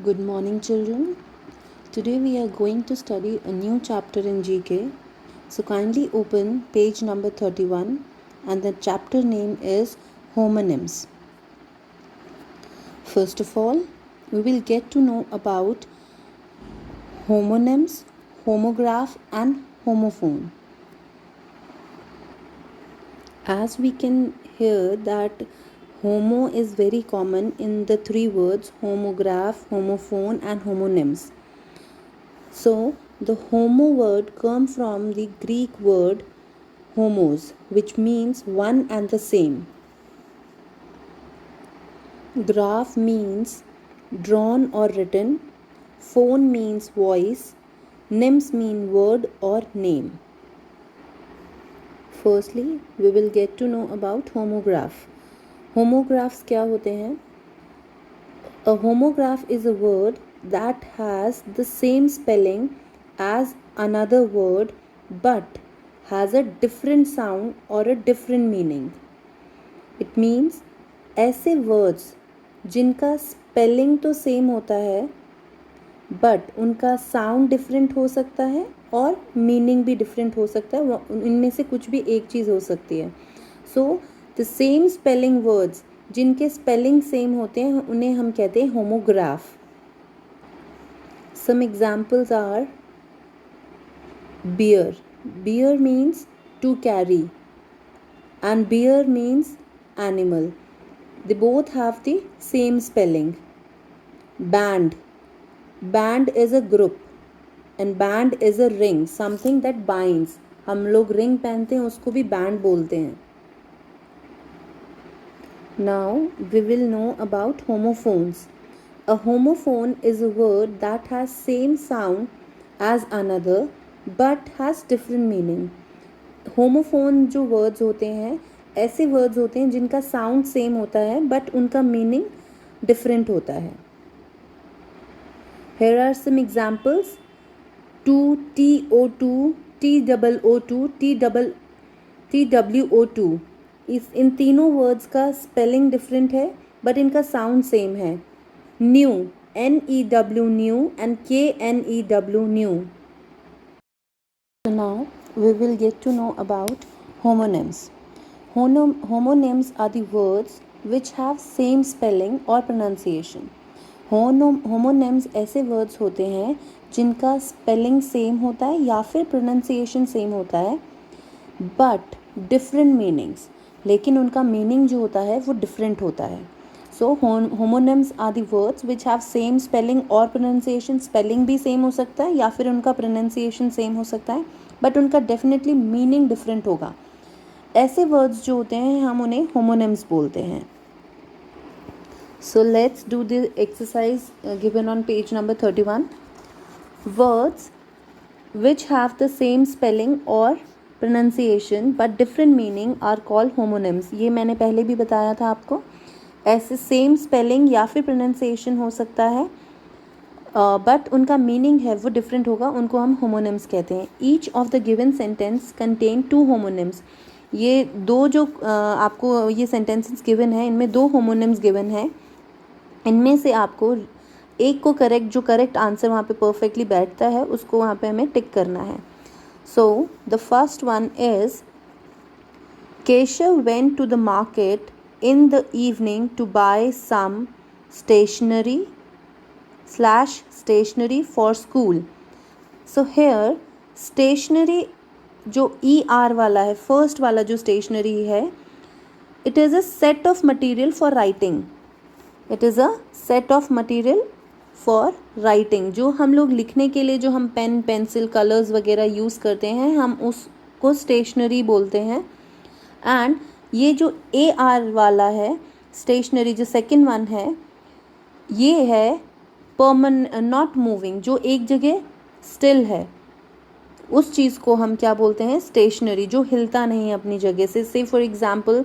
Good morning, children. Today we are going to study a new chapter in GK. So kindly open page number 31 and the chapter name is Homonyms. First of all, we will get to know about homonyms, homograph and homophone. As we can hear that homo is very common in the three words homograph, homophone and homonyms. So the homo word comes from the Greek word homos, which means one and the same. Graph means drawn or written. Phone means voice. Nyms mean word or name. Firstly, we will get to know about homograph. Homographs क्या होते हैं? A homograph is a word that has the same spelling as another word but has a different sound or a different meaning. It means ऐसे words जिनका spelling तो same होता है but उनका sound different हो सकता है और meaning भी different हो सकता है, इनमें से कुछ भी एक चीज़ हो सकती है. So the same spelling words जिनके spelling same होते हैं उन्हें हम कहते हैं homograph. Some examples are bear. Bear means to carry and bear means animal. They both have the same spelling. Band. Band is a group and band is a ring, something that binds. हम लोग ring पहनते हैं उसको भी band बोलते हैं. Now we will know about homophones. A homophone is a word that has same sound as another but has different meaning. Homophone जो words होते हैं ऐसे words होते हैं जिनका sound same होता है but उनका meaning different होता है. Here are some examples. To, TO2, TOO2, TWO2. इन तीनों वर्ड्स का स्पेलिंग डिफरेंट है बट इनका साउंड सेम है. New, NEW new and KNEW new. So now we will get to know about homonyms. Homonyms are the words which have same spelling or pronunciation. Homonyms ऐसे words होते हैं जिनका spelling same होता है या फिर pronunciation same होता है बट डिफरेंट मीनिंग्स, लेकिन उनका मीनिंग जो होता है वो डिफरेंट होता है. So homonyms are the words which have same spelling और प्रोनाउंसिएशन. स्पेलिंग भी सेम हो सकता है या फिर उनका प्रोनाउंसिएशन सेम हो सकता है बट उनका डेफिनेटली मीनिंग डिफरेंट होगा. ऐसे वर्ड्स जो होते हैं हम उन्हें होमोनिम्स बोलते हैं. So let's do the exercise given on page number 31. Words which have the same spelling or pronunciation but different meaning are called homonyms. ये मैंने पहले भी बताया था आपको. ऐसे सेम स्पेलिंग या फिर प्रोनाउंसिएशन हो सकता है बट उनका मीनिंग है वो डिफरेंट होगा, उनको हम होमोनिम्स कहते हैं. Each of the given sentence contain 2 homonyms. ये दो जो आपको ये सेंटेंसेस गिवन है इनमें 2 होमोनिम्स गिवन है. इनमें से आपको एक को जो करेक्ट आंसर वहाँ पे परफेक्टली बैठता है उसको वहाँ पे हमें टिक करना है. So the first one is Keshav went to the market in the evening to buy some stationery for school. So here stationery जो ER वाला है, फर्स्ट वाला जो स्टेशनरी है, it is a set of material for writing. It is a set of material for writing. जो हम लोग लिखने के लिए जो हम पेन पेंसिल कलर्स वगैरह यूज़ करते हैं हम उसको स्टेशनरी बोलते हैं. एंड ये जो AR वाला है स्टेशनरी जो सेकंड वन है ये है नॉट मूविंग, जो एक जगह स्टिल है, उस चीज़ को हम क्या बोलते हैं स्टेशनरी, जो हिलता नहीं है अपनी जगह से. से फॉर एग्ज़ाम्पल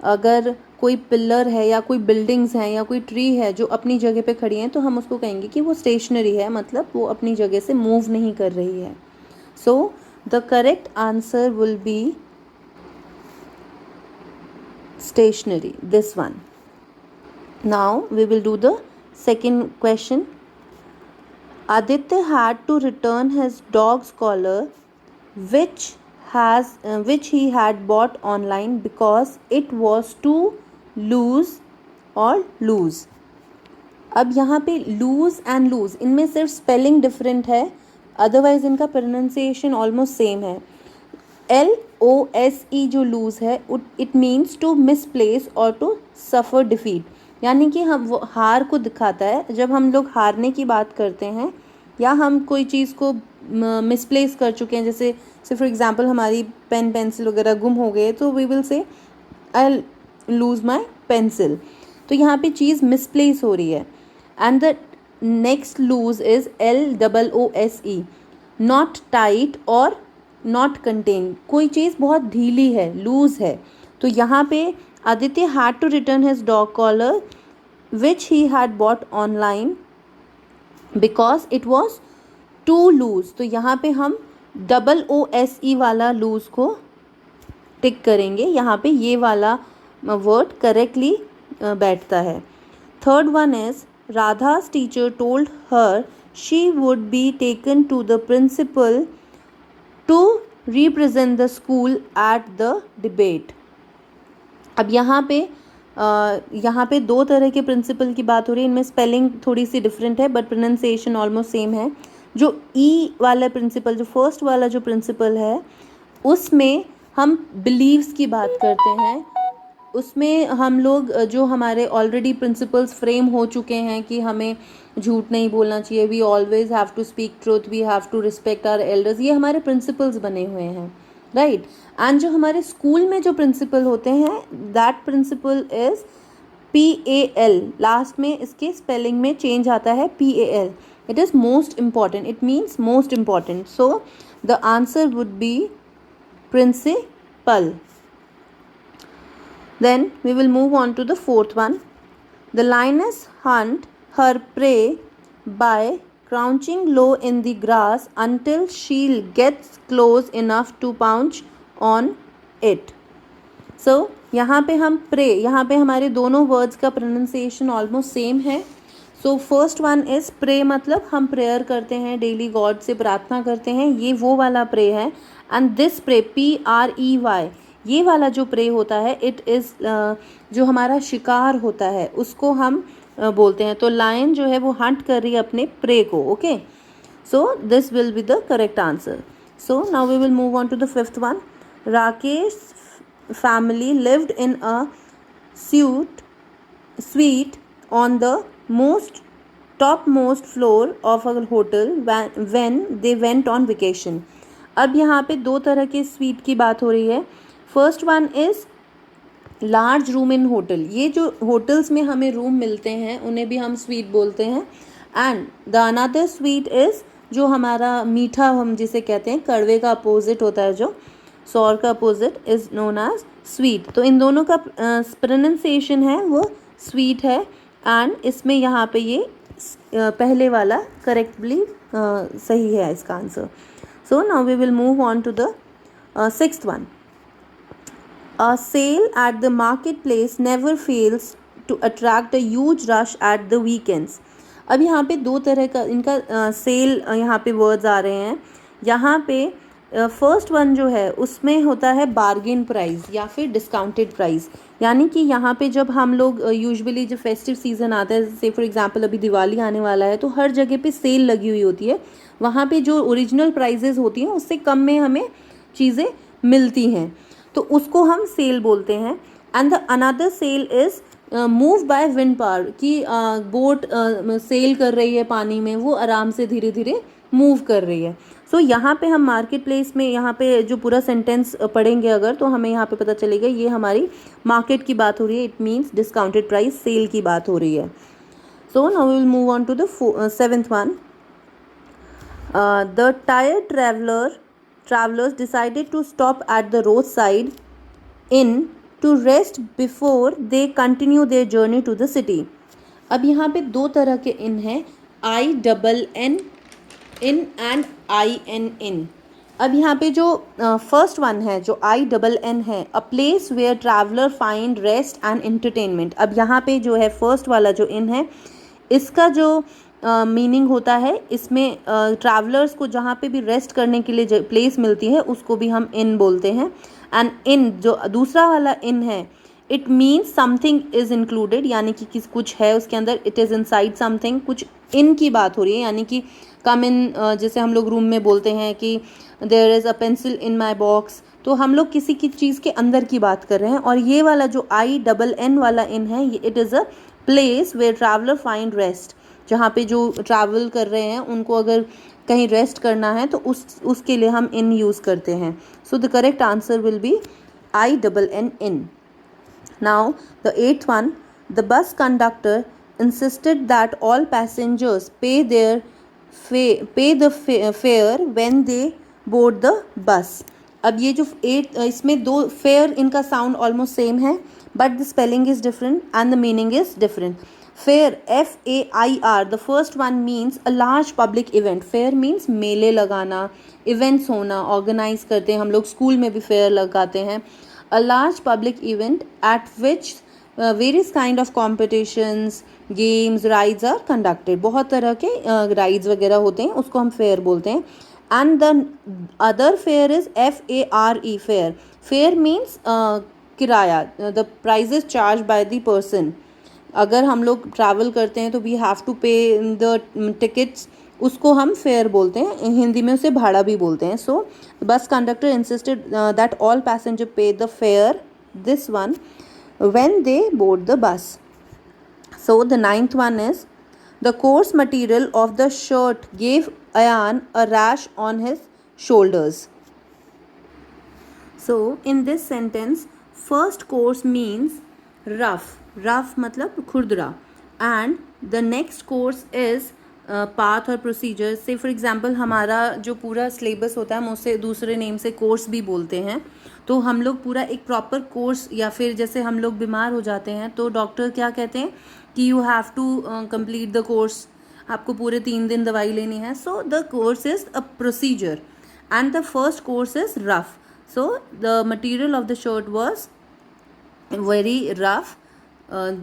अगर कोई पिलर है या कोई बिल्डिंग्स हैं या कोई ट्री है जो अपनी जगह पे खड़ी हैं तो हम उसको कहेंगे कि वो स्टेशनरी है, मतलब वो अपनी जगह से मूव नहीं कर रही है. So the correct answer will be stationery, this one. Now we will do the Second question. Aditya had to return his dog's collar which he had bought online because it was too loose or loose. अब यहाँ पे loose and loose इनमें सिर्फ spelling different है, otherwise इनका pronunciation almost same है. LOSE जो loose है इट मीन्स टू मिसप्लेस और टू सफ़र डिफीट, यानी कि हम वो हार को दिखाता है. जब हम लोग हारने की बात करते हैं या हम कोई चीज़ को मिसप्लेस कर चुके हैं, जैसे फॉर एग्जांपल हमारी पेन पेंसिल वगैरह गुम हो गए, तो we will say I lose my pencil. तो यहाँ पे चीज़ मिसप्लेस हो रही है. And the next loose is LOOSE, not tight और नॉट कंटेन. कोई चीज़ बहुत ढीली है, लूज है. तो यहाँ पे Aditya had to return his dog collar which he had bought online because it was too loose. तो यहाँ पे हम OOSE वाला लूज को टिक करेंगे. यहाँ पे ये वाला वर्ड करेक्टली बैठता है. Third one is Radha's teacher told her she would be taken to the principal to represent the school at the debate. अब यहाँ पे दो तरह के प्रिंसिपल की बात हो रही है. इनमें स्पेलिंग थोड़ी सी डिफरेंट है बट प्रोनाउंसिएशन ऑलमोस्ट सेम है. जो वाला प्रिंसिपल, जो फर्स्ट वाला जो प्रिंसिपल है, उसमें हम बिलीव्स की बात करते हैं. उसमें हम लोग जो हमारे ऑलरेडी प्रिंसिपल्स फ्रेम हो चुके हैं कि हमें झूठ नहीं बोलना चाहिए, we always have to speak truth, we have to respect our elders, ये हमारे प्रिंसिपल्स बने हुए हैं, राइट. एंड जो हमारे स्कूल में जो प्रिंसिपल होते हैं, that principle is PAL. Last में इसके स्पेलिंग में चेंज आता है PAL. It is most important, it means most important. So the answer would be principle. Then we will move on to the fourth one. The lioness hunt her prey by crouching low in the grass until she gets close enough to pounce on it. So यहाँ पे हम pray, यहाँ पे हमारे दोनों words का pronunciation almost same है. So first one is pray, मतलब हम prayer करते हैं, daily God से प्रार्थना करते हैं, ये वो वाला pray है. And this pray PREY, ये वाला जो प्रे होता है, इट इज़ जो हमारा शिकार होता है उसको हम बोलते हैं. तो लायन जो है वो हंट कर रही है अपने प्रे को. Okay, so this will be the correct answer. So now we will move on to the fifth one. Rakesh family lived in a suite on the top most floor of a hotel when they went on vacation. अब यहाँ पे दो तरह के sweet की बात हो रही है. First one is large room in hotel. ये जो होटल्स में हमें रूम मिलते हैं उन्हें भी हम स्वीट बोलते हैं. And the another sweet is जो हमारा मीठा, हम जिसे कहते हैं कड़वे का अपोजिट होता है, जो सौर का opposite is known as sweet. तो इन दोनों का प्रोनाउंसिएशन है वो स्वीट है. एंड इसमें यहाँ पे ये पहले वाला करेक्टली सही है इसका answer. So now we will move on to the sixth one. A sale at the marketplace never fails to attract a huge rush at the weekends. अब यहाँ पे दो तरह का इनका सेल यहाँ पे वर्ड्स आ रहे हैं. यहाँ पे फर्स्ट वन जो है उसमें होता है बार्गेन प्राइस या फिर डिस्काउंटेड प्राइस. यानी कि यहाँ पे जब हम लोग यूजुअली जब फेस्टिव सीज़न आता है, जैसे फॉर एग्जांपल अभी दिवाली आने वाला है, तो हर जगह पे सेल लगी हुई होती है. वहाँ पे जो ओरिजिनल प्राइजेज़ होती हैं उससे कम में हमें चीज़ें मिलती हैं, तो उसको हम सेल बोलते हैं. And the another sail is move by wind power, कि बोट सेल कर रही है पानी में, वो आराम से धीरे धीरे मूव कर रही है. सो यहाँ पे हम मार्केट प्लेस में यहाँ पे जो पूरा सेंटेंस पढ़ेंगे अगर, तो हमें यहाँ पे पता चलेगा ये हमारी मार्केट की बात हो रही है. It means discounted price, sale की बात हो रही है. So now we will move on to the seventh one. The tired travelers decided to stop at the roadside inn to rest before they continue their journey to the city. अब यहाँ पे दो तरह के इन हैं, INN इन एंड IN इन. अब यहाँ पे जो फर्स्ट वन है जो INN है, a place where traveller find rest and entertainment. अब यहाँ पे जो है फर्स्ट वाला जो इन है, इसका जो मीनिंग होता है, इसमें ट्रैवलर्स को जहाँ पे भी रेस्ट करने के लिए प्लेस मिलती है उसको भी हम इन बोलते हैं. एंड इन जो दूसरा वाला इन है, it means something is included, यानी कि किस कुछ है उसके अंदर. इट इज़ इनसाइड समथिंग, कुछ इन की बात हो रही है, यानी कि कम इन, जैसे हम लोग रूम में बोलते हैं कि there is a pencil in my box, तो हम लोग किसी की चीज़ के अंदर की बात कर रहे हैं. और ये वाला जो INN वाला इन है, ये it is a place where traveller find rest, जहाँ पे जो ट्रैवल कर रहे हैं उनको अगर कहीं रेस्ट करना है तो उसके लिए हम इन यूज़ करते हैं. So the correct answer will be INN in. Now the eighth one, the bus conductor insisted that all passengers pay the fare when they board the bus. अब ये जो इसमें दो फेयर, इनका साउंड ऑलमोस्ट सेम है but the spelling is different and the meaning is different. Fair, FAIR, the first one means a large public event. Fair means मेले लगाना, events होना, ऑर्गेनाइज करते हैं हम लोग, स्कूल में भी फेयर लगाते हैं. A large public event at which various kind of competitions, games, rides are conducted. बहुत तरह के rides वगैरह होते हैं, उसको हम fair बोलते हैं. And the other fair is FARE, fair. Fair means किराया, the price is charged by the person. अगर हम लोग ट्रैवल करते हैं तो वी हैव टू पे द टिकट्स, उसको हम फेयर बोलते हैं, हिंदी में उसे भाड़ा भी बोलते हैं. So bus conductor insisted that all passenger pay the fare, this one, when they board the bus. So the ninth one is the course material of the shirt gave Ayan a rash on his shoulders. So in this sentence first course means rough, rough मतलब खुरदरा, and the next course is path और procedure. Say for example हमारा जो पूरा syllabus होता है हम उसे दूसरे नेम से कोर्स भी बोलते हैं. तो हम लोग पूरा एक प्रॉपर कोर्स, या फिर जैसे हम लोग बीमार हो जाते हैं तो डॉक्टर क्या कहते हैं कि you have to complete the course, आपको पूरे 3 दिन दवाई लेनी है. So the course is a procedure and the first course is rough. So the material of the shirt was very rough,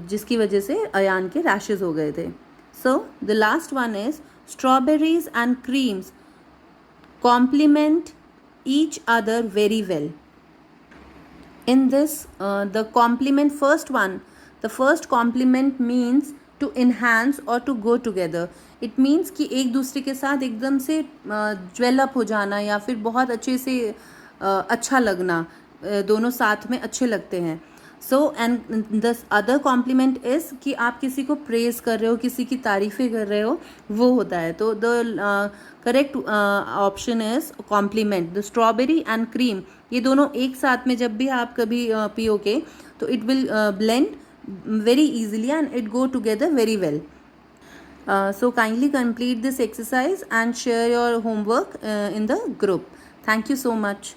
जिसकी वजह से अयान के रैशेज हो गए थे. So the last one is strawberries and creams complement each other very well. In this, the complement, first one, the first complement means to enhance or to go together. It means कि एक दूसरे के साथ एकदम से ज्वेलअप हो जाना, या फिर बहुत अच्छे से अच्छा लगना, दोनों साथ में अच्छे लगते हैं. So and the other compliment is कि आप किसी को प्रेज कर रहे हो, किसी की तारीफ़ें कर रहे हो, वो होता है. तो the correct option is compliment. The strawberry and cream, ये दोनों एक साथ में जब भी आप कभी पियोगे तो it will blend very easily and it go together very well. So kindly complete this exercise and share your homework in the group. Thank you so much.